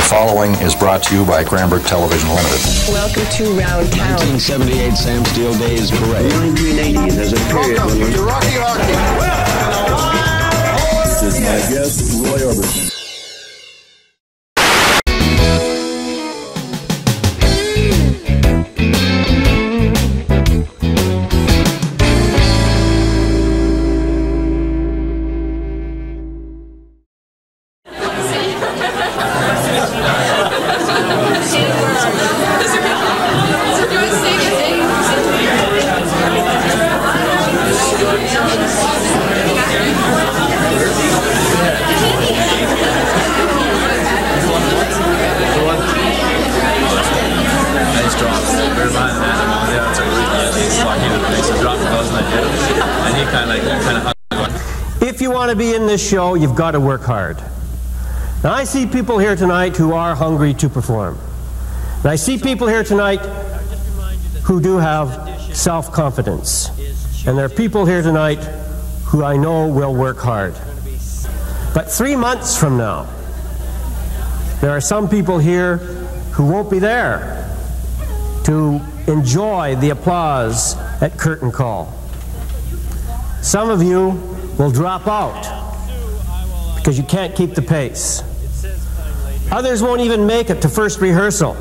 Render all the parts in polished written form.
following is brought to you by Cranbrook Television Limited. Welcome to Round Town. 1978 Sam Steele Days Parade. 1980, there's a period when we're... Rocky This is my guest, Roy Orbison. If you want to be in this show, you've got to work hard. Now, I see people here tonight who are hungry to perform. And I see people here tonight who do have self-confidence. And there are people here tonight who I know will work hard. But 3 months from now, there are some people here who won't be there to enjoy the applause at curtain call. Some of you will drop out because you can't keep the pace. Others won't even make it to first rehearsal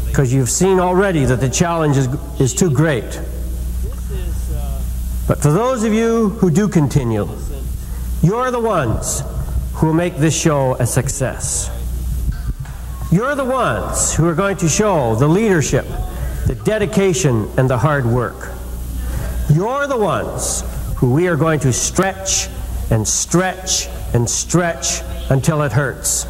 because you've seen already that the challenge is too great. But for those of you who do continue, you're the ones who will make this show a success. You're the ones who are going to show the leadership, the dedication, and the hard work. You're the ones who we are going to stretch and stretch and stretch until it hurts.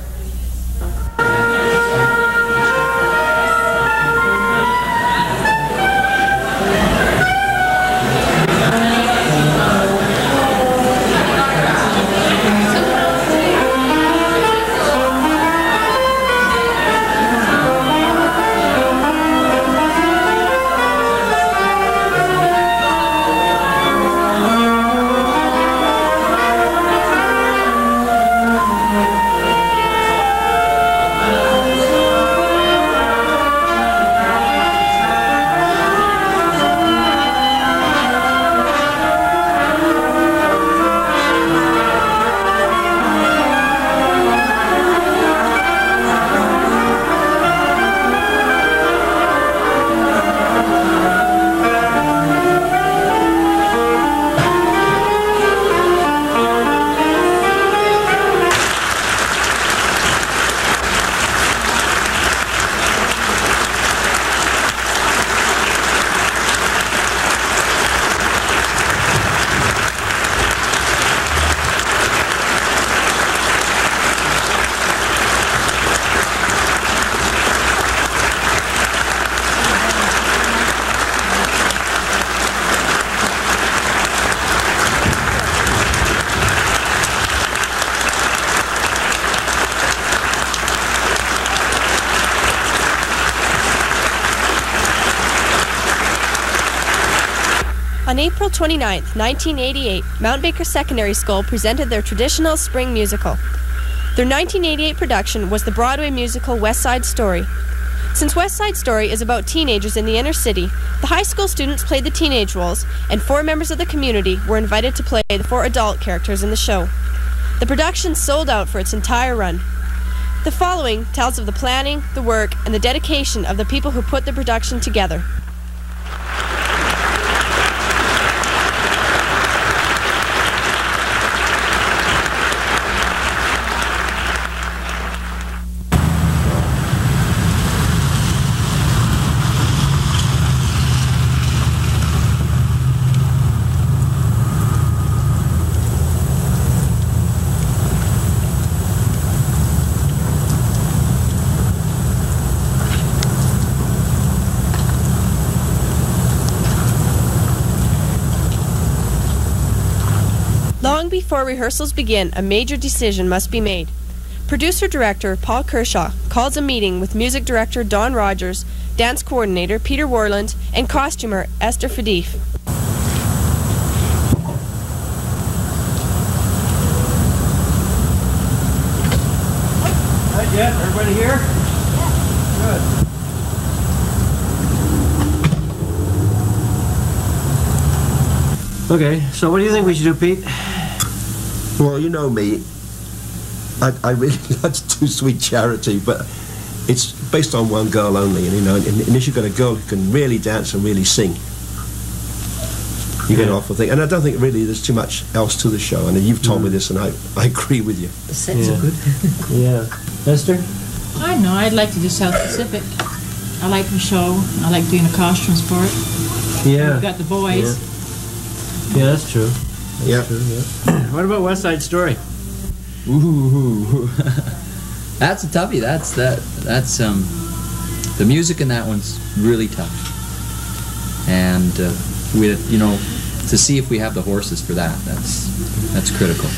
On April 29, 1988, Mount Baker Secondary School presented their traditional spring musical. Their 1988 production was the Broadway musical West Side Story. Since West Side Story is about teenagers in the inner city, the high school students played the teenage roles, and 4 members of the community were invited to play the 4 adult characters in the show. The production sold out for its entire run. The following tells of the planning, the work, and the dedication of the people who put the production together. Long before rehearsals begin, a major decision must be made. Producer-director Paul Kershaw calls a meeting with music director Don Rogers, dance coordinator Peter Warland, and costumer Esther Fadif. Yeah, everybody here? Good. Okay, so what do you think we should do, Pete? Well, you know me. I really like to do Sweet Charity, but it's based on one girl only, and you know, unless you've got a girl who can really dance and really sing, you get an awful thing. And I don't think really there's too much else to the show. And you've told me this, and I agree with you. The sets are good. Yeah. Esther? I know, I'd like to do South Pacific. I like the show. I like doing the costumes part. Yeah. We've got the boys. Yeah, that's true. Yeah. True, yeah. What about West Side Story? Ooh, that's a toughie. That's the music in that one's really tough, and to see if we have the horses for that. That's critical.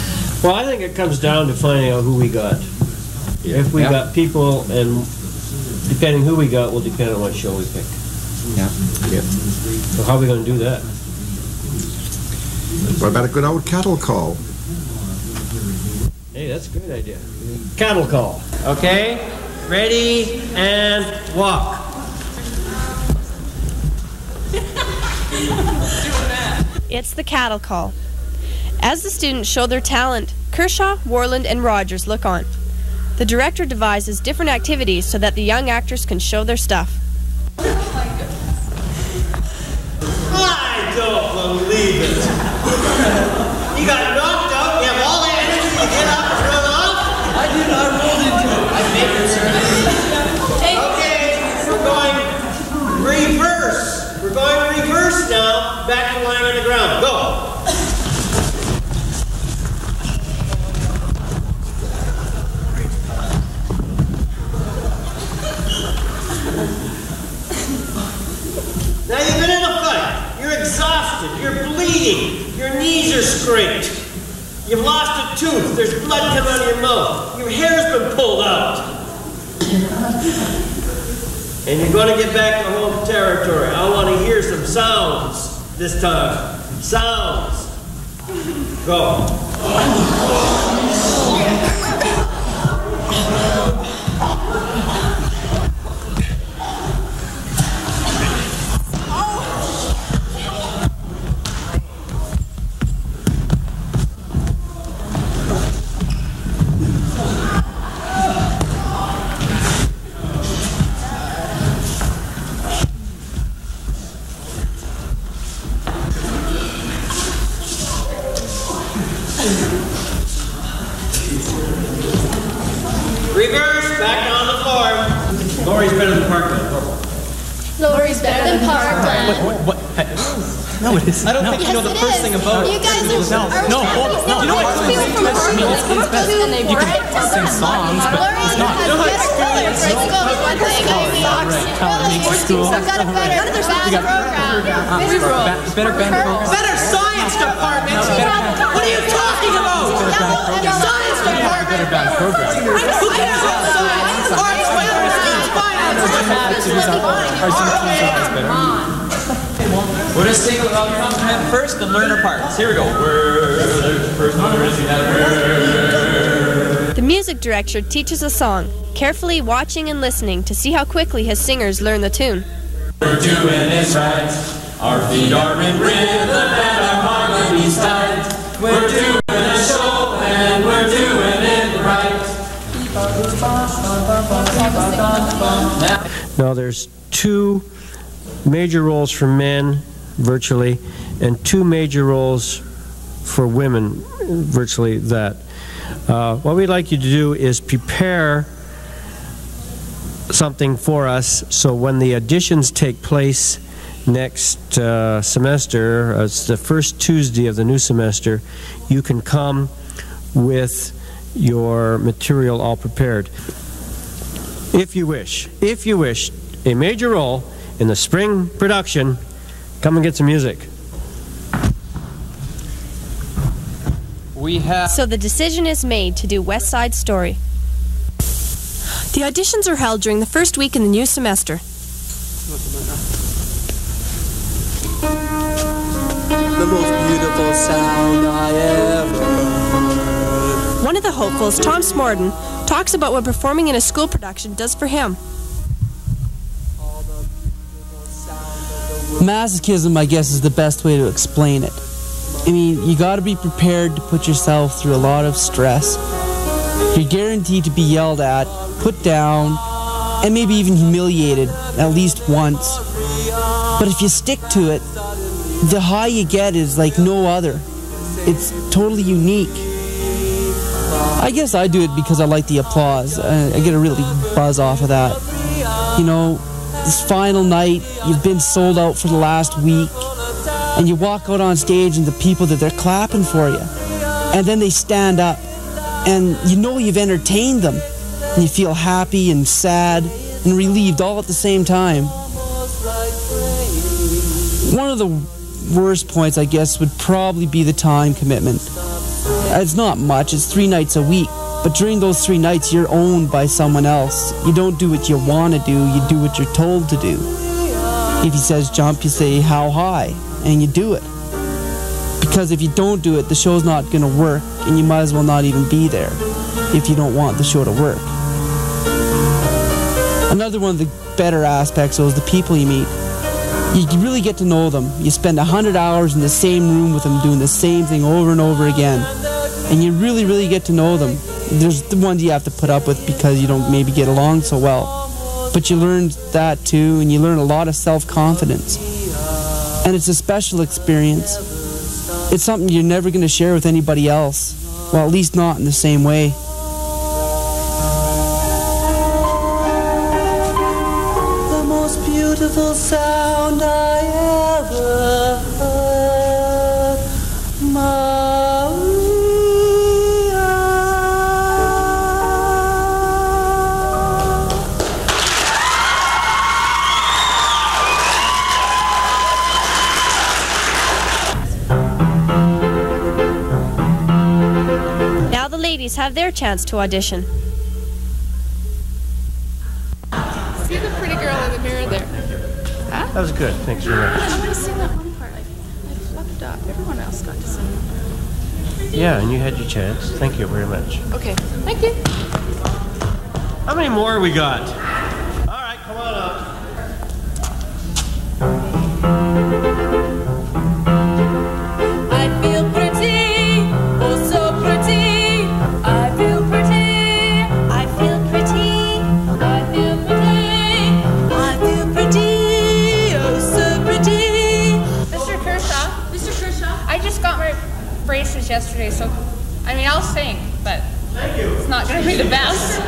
Well, I think it comes down to finding out who we got. Yeah. If we got people, and depending who we got, will depend on what show we pick. Yeah. Yeah. So how are we going to do that? What about a good old cattle call? Hey, that's a good idea. Cattle call. Okay, ready, and walk. It's the cattle call. As the students show their talent, Kershaw, Warland, and Rogers look on. The director devises different activities so that the young actors can show their stuff. I don't believe it. You got knocked out, you have all that energy to get up and run off? I did. I rolled into it. I made it, sir. Okay, we're going reverse. We're going reverse now. Back to lying on the ground. Go. Now you've been in a fight. You're exhausted. You're bleeding. Your knees are scraped. You've lost a tooth. There's blood coming out of your mouth. Your hair's been pulled out. And you're going to get back to home territory. I want to hear some sounds this time. Sounds. Go. Reverse, back on the floor. Lori's better than Parkland. Lori's better than Parkland. What? No, it isn't. I don't think you know the first thing about it. You guys are... No, you know what? People from Parkland come up to and they break sing songs, but it's not. You know better color breaks go to one thing. I've got a better program. Better science department. What are you talking about? Science department. Better bad program. Who cares about science? Arts, we're just sing accompaniment first and learn our parts. Here we go. The music director teaches a song, carefully watching and listening to see how quickly his singers learn the tune. We're doing it right. Our feet are in rhythm and our harmony's tight. We're doing a show and we're doing it right. Now there's two major roles for men, virtually, and two major roles for women, virtually that. What we'd like you to do is prepare something for us so when the auditions take place next semester, it's the first Tuesday of the new semester, you can come with your material all prepared. If you wish, a major role in the spring production, come and get some music. So the decision is made to do West Side Story. The auditions are held during the first week in the new semester. The most beautiful sound I ever heard. One of the hopefuls, Tom Smorden, talks about what performing in a school production does for him. Masochism, I guess, is the best way to explain it. I mean, you got to be prepared to put yourself through a lot of stress. You're guaranteed to be yelled at, put down, and maybe even humiliated at least once. But if you stick to it, the high you get is like no other. It's totally unique. I guess I do it because I like the applause. I get a really buzz off of that. You know, this final night, you've been sold out for the last week, and you walk out on stage and the people that they're clapping for you, and then they stand up, and you know you've entertained them, and you feel happy and sad and relieved all at the same time. One of the worst points, I guess, would probably be the time commitment. It's not much, it's 3 nights a week, but during those 3 nights you're owned by someone else. You don't do what you want to do, you do what you're told to do. If he says jump, you say how high, and you do it. Because if you don't do it, the show's not going to work, and you might as well not even be there if you don't want the show to work. Another one of the better aspects is the people you meet. You really get to know them. You spend 100 hours in the same room with them doing the same thing over and over again. And you really, really get to know them. There's the ones you have to put up with because you don't maybe get along so well. But you learn that too, and you learn a lot of self-confidence. And it's a special experience. It's something you're never going to share with anybody else. Well, at least not in the same way. The most beautiful sound I ever heard, Maria. Now the ladies have their chance to audition. See the pretty girl in the mirror there? Huh? That was good. Thanks very much. I want to sing that one part. I fluffed up. Everyone else got to sing. Yeah, and you had your chance. Thank you very much. Okay, thank you. How many more we got? All right, come on up. I feel pretty, oh so pretty. I feel pretty, I feel pretty. I feel pretty, I feel pretty, oh so pretty. Mr. Kershaw, I just got my braces yesterday, so I mean I'll sing, but it's not going to be the best.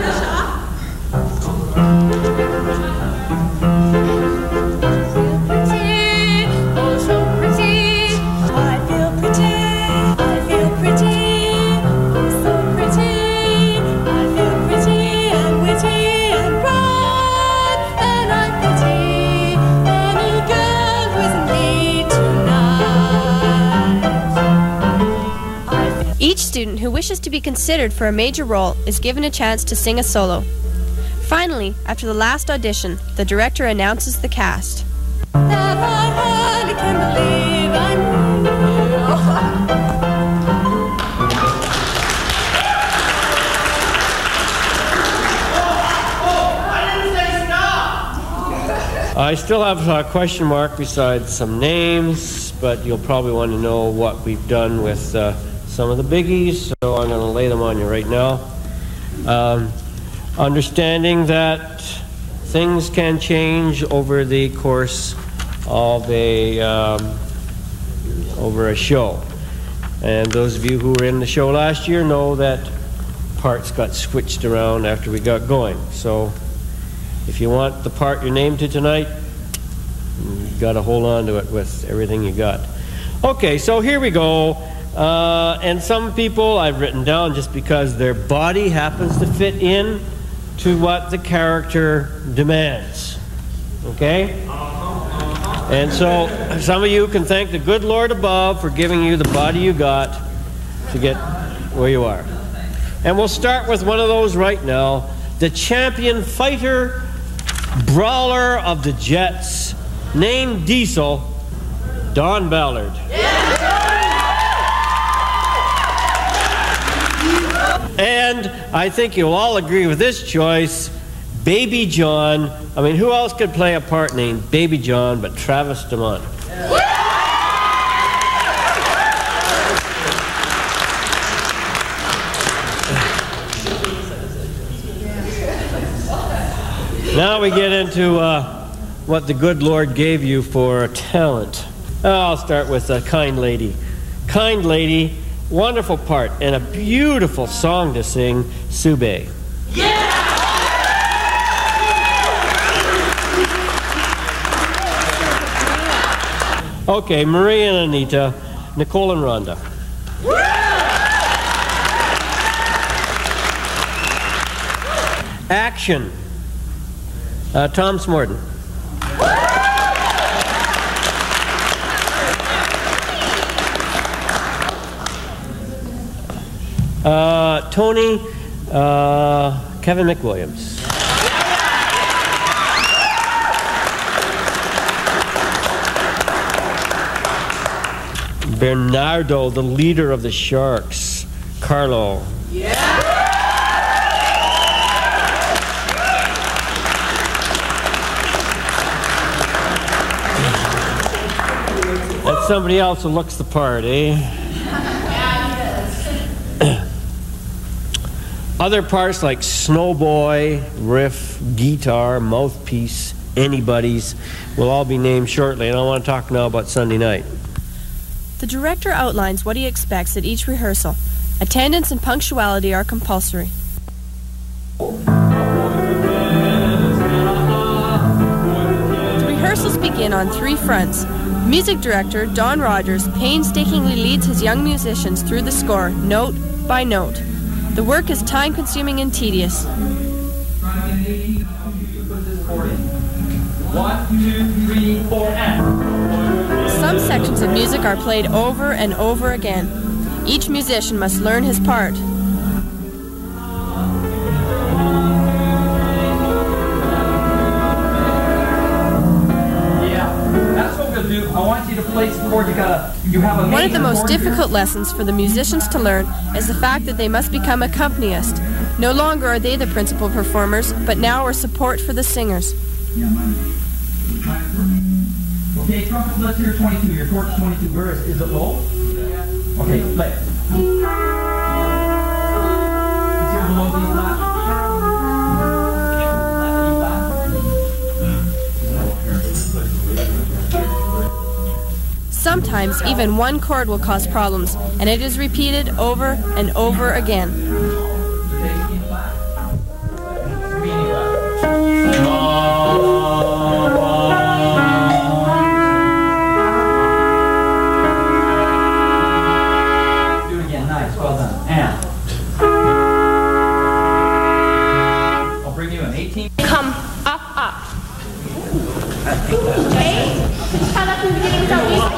Each student who wishes to be considered for a major role is given a chance to sing a solo. Finally, after the last audition, the director announces the cast. I still have a question mark besides some names, but you'll probably want to know what we've done with some of the biggies, so I'm going to lay them on you right now. Understanding that things can change over the course of over a show. And those of you who were in the show last year know that parts got switched around after we got going. So if you want the part you're named to tonight, you've got to hold on to it with everything you got. Okay, so here we go. And some people I've written down just because their body happens to fit in to what the character demands. Okay? And so some of you can thank the good Lord above for giving you the body you got to get where you are. And we'll start with one of those right now. The champion fighter, brawler of the Jets, named Diesel, Don Ballard. And I think you'll all agree with this choice, Baby John. I mean, who else could play a part named Baby John but Travis DeMont? Now we get into what the good Lord gave you for talent. I'll start with Kind Lady. Kind Lady, wonderful part and a beautiful song to sing, Sube. Okay, Maria and Anita, Nicole and Rhonda. Action. Tom Smorden. Tony, Kevin McWilliams. Bernardo, the leader of the Sharks, Carlo. That's somebody else who looks the part, eh? Other parts like Snowboy, riff, guitar, mouthpiece, anybody's will all be named shortly, and I want to talk now about Sunday night. The director outlines what he expects at each rehearsal. Attendance and punctuality are compulsory. The rehearsals begin on 3 fronts. Music director Don Rogers painstakingly leads his young musicians through the score, note by note. The work is time-consuming and tedious. 1, 2, 3, 4, and. Some sections of music are played over and over again. Each musician must learn his part. I want you to play some chord. You have a One of the most difficult lessons for the musicians to learn is the fact that they must become accompanists. No longer are they the principal performers, but now are support for the singers. Okay, trumpet, let's hear 22. Your chord's 22. Where is it low? Okay, play. Let's hear the low D flat. Sometimes even one chord will cause problems, and it is repeated over and over again. Do it again. Nice. Well done. And I'll bring you an 18. Come up, up. Okay? Count up in the beginning without music.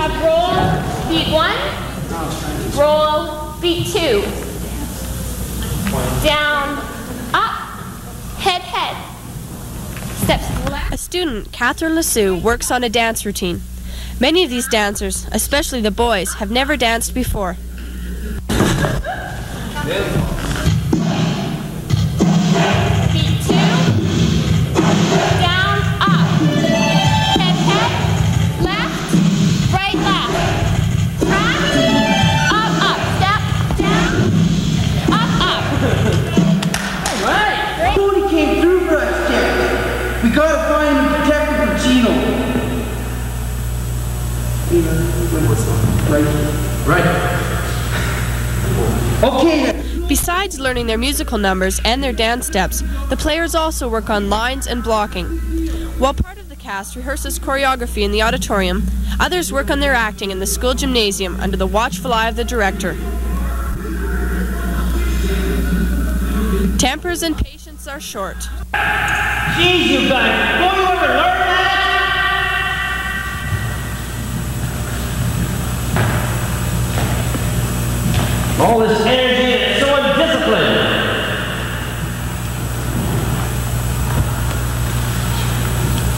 Have roll, beat 1, roll, beat 2. Down, up, head, head. Steps to the left. A student, Catherine Lassou, works on a dance routine. Many of these dancers, especially the boys, have never danced before. Beat 2, down, up. Head, head, left, right, left. Track, up, up. Step, down, up, up. All right. Tony came through for us, Jack. We gotta find him and protect him from Gino. Right. Okay then. Besides learning their musical numbers and their dance steps, the players also work on lines and blocking. While part of the cast rehearses choreography in the auditorium, others work on their acting in the school gymnasium under the watchful eye of the director. Tempers and patience are short. Jeez, you guys, don't you ever learn that? All this energy and so undisciplined.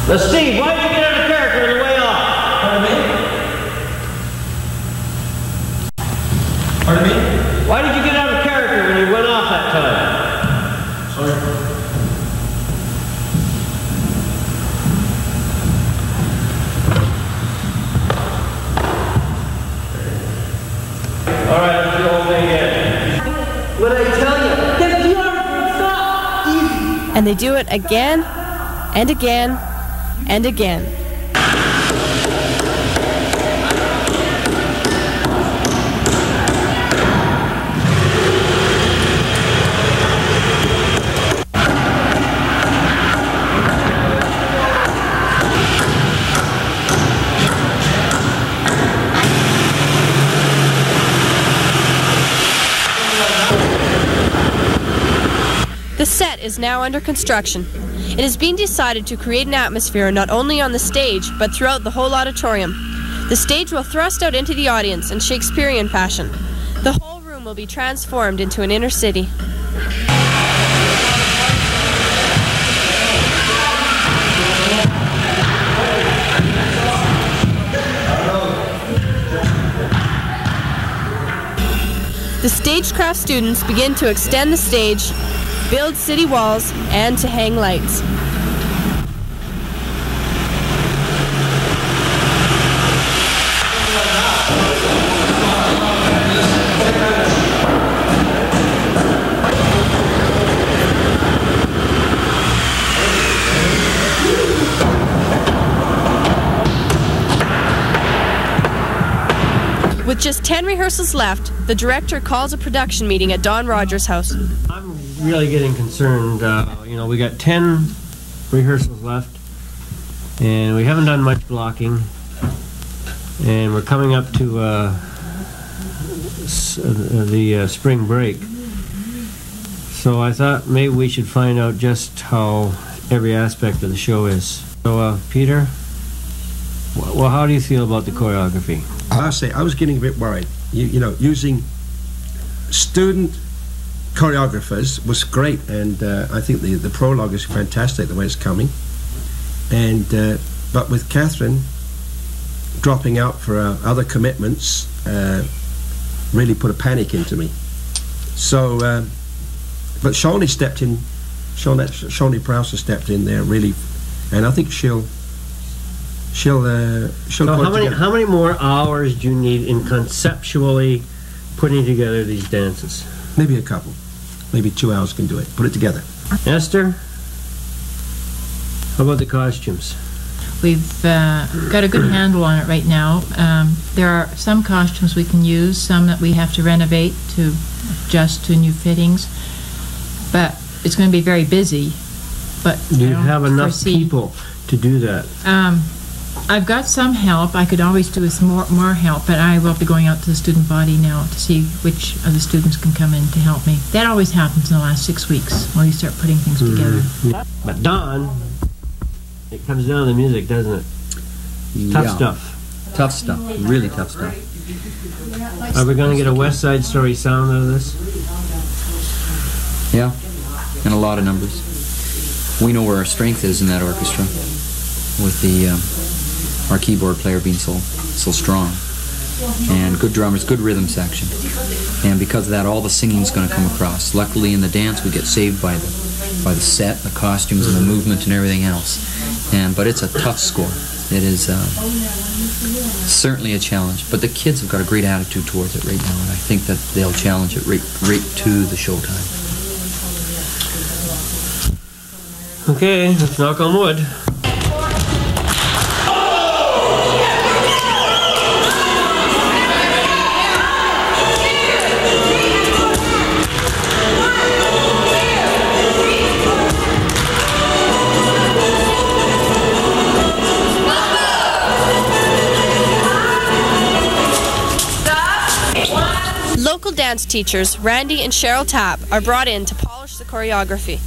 Now, Steve, why did you get out of character on the way off? Pardon me? And they do it again and again and again. The set is now under construction. It has been decided to create an atmosphere not only on the stage, but throughout the whole auditorium. The stage will thrust out into the audience in Shakespearean fashion. The whole room will be transformed into an inner city. The stagecraft students begin to extend the stage, build city walls, and to hang lights. With just 10 rehearsals left, the director calls a production meeting at Don Rogers' house. I'm really getting concerned. We got 10 rehearsals left, and we haven't done much blocking, and we're coming up to the spring break. So I thought maybe we should find out just how every aspect of the show is. So, Peter, well, how do you feel about the choreography? I say I was getting a bit worried. Using student choreographers was great, and I think the prologue is fantastic the way it's coming. And but with Catherine dropping out for other commitments, really put a panic into me. So, but Shawnee stepped in. Shawnee Prowse has stepped in there really, and I think she'll. So how many more hours do you need in conceptually putting together these dances? Maybe a couple. Maybe 2 hours can do it. Put it together. Esther, how about the costumes? We've got a good handle on it right now. There are some costumes we can use, some that we have to renovate to adjust to new fittings. But it's going to be very busy. But do you have enough people to do that? I've got some help. I could always do with more help, but I will be going out to the student body now to see which of the students can come in to help me. That always happens in the last 6 weeks when we start putting things together. But Don, it comes down to the music, doesn't it? Tough stuff. Tough stuff. Really tough stuff. Are we going to get a West Side Story sound out of this? Yeah, and a lot of numbers. We know where our strength is in that orchestra, with our keyboard player being so strong, and good drummers, good rhythm section, and because of that, all the singing's going to come across. Luckily, in the dance, we get saved by the set, the costumes, and the movement, and everything else. But it's a tough score. It is certainly a challenge. But the kids have got a great attitude towards it right now, and I think that they'll challenge it right to the showtime. Okay, let's knock on wood. Local dance teachers Randy and Cheryl Tapp are brought in to polish the choreography.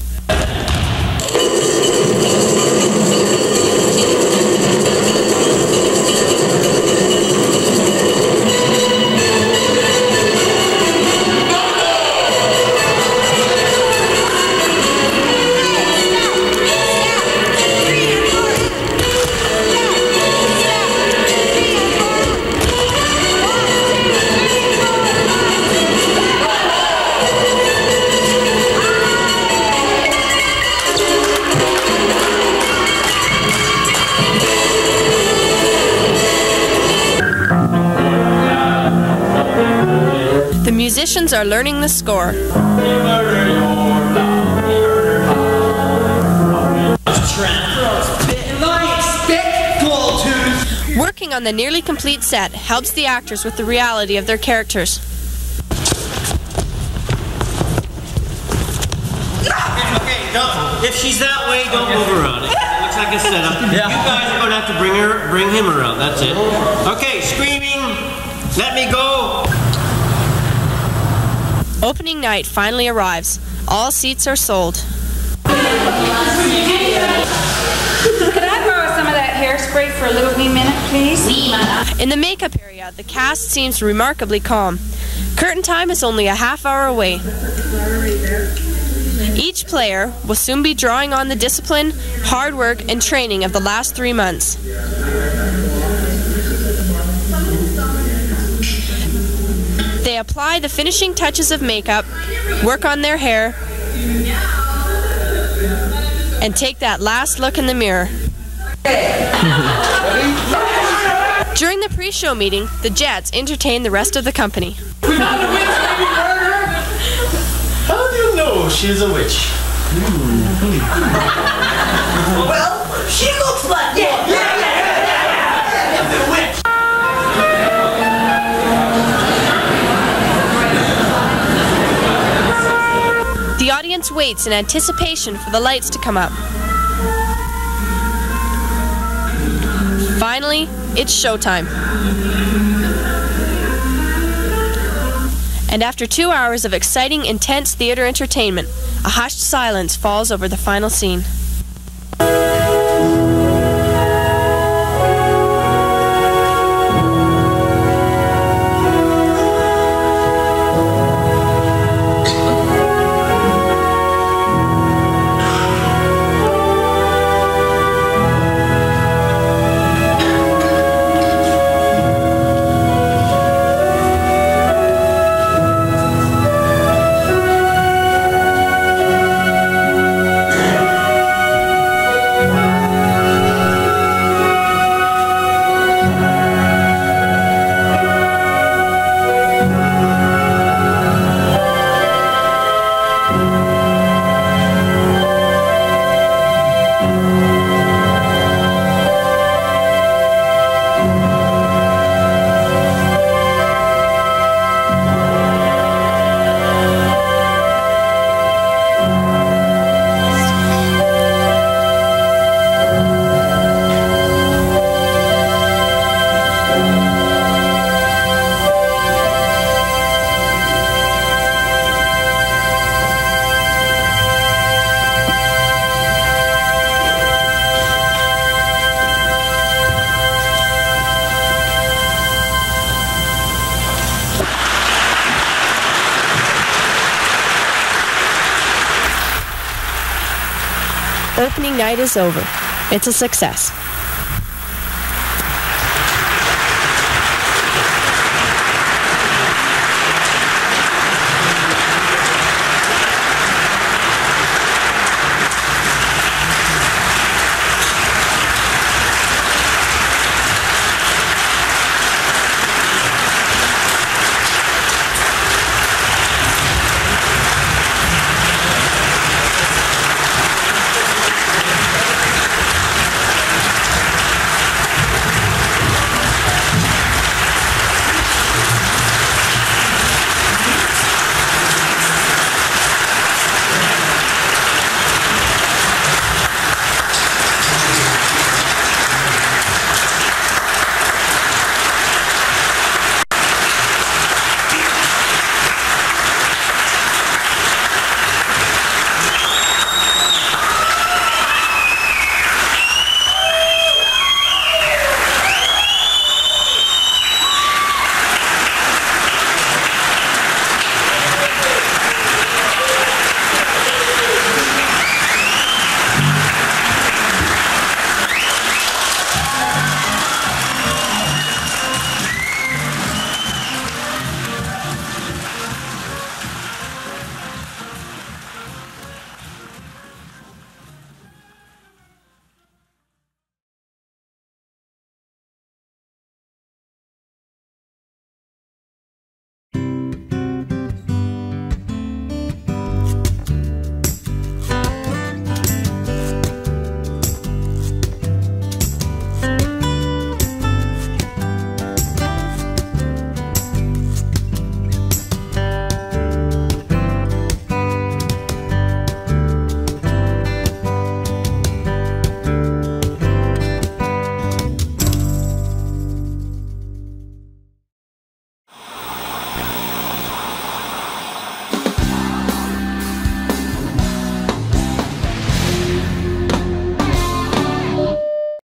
The musicians are learning the score. Working on the nearly complete set helps the actors with the reality of their characters. Okay, if she's that way, don't move around. It looks like a setup. Yeah. You guys are going to have to bring him around. That's it. Okay, screaming. Let me go. Opening night finally arrives. All seats are sold. Could I borrow some of that hairspray for a little wee minute, please? In the makeup area, the cast seems remarkably calm. Curtain time is only a half hour away. Each player will soon be drawing on the discipline, hard work, and training of the last 3 months. They apply the finishing touches of makeup, work on their hair, and take that last look in the mirror. During the pre-show meeting, the Jets entertain the rest of the company. We got a witch, baby murderer! How do you know she's a witch? Well, she looks like one. The witch. The audience waits in anticipation for the lights to come up. Finally, it's showtime. And after 2 hours of exciting, intense theater entertainment, a hushed silence falls over the final scene. Opening night is over. It's a success.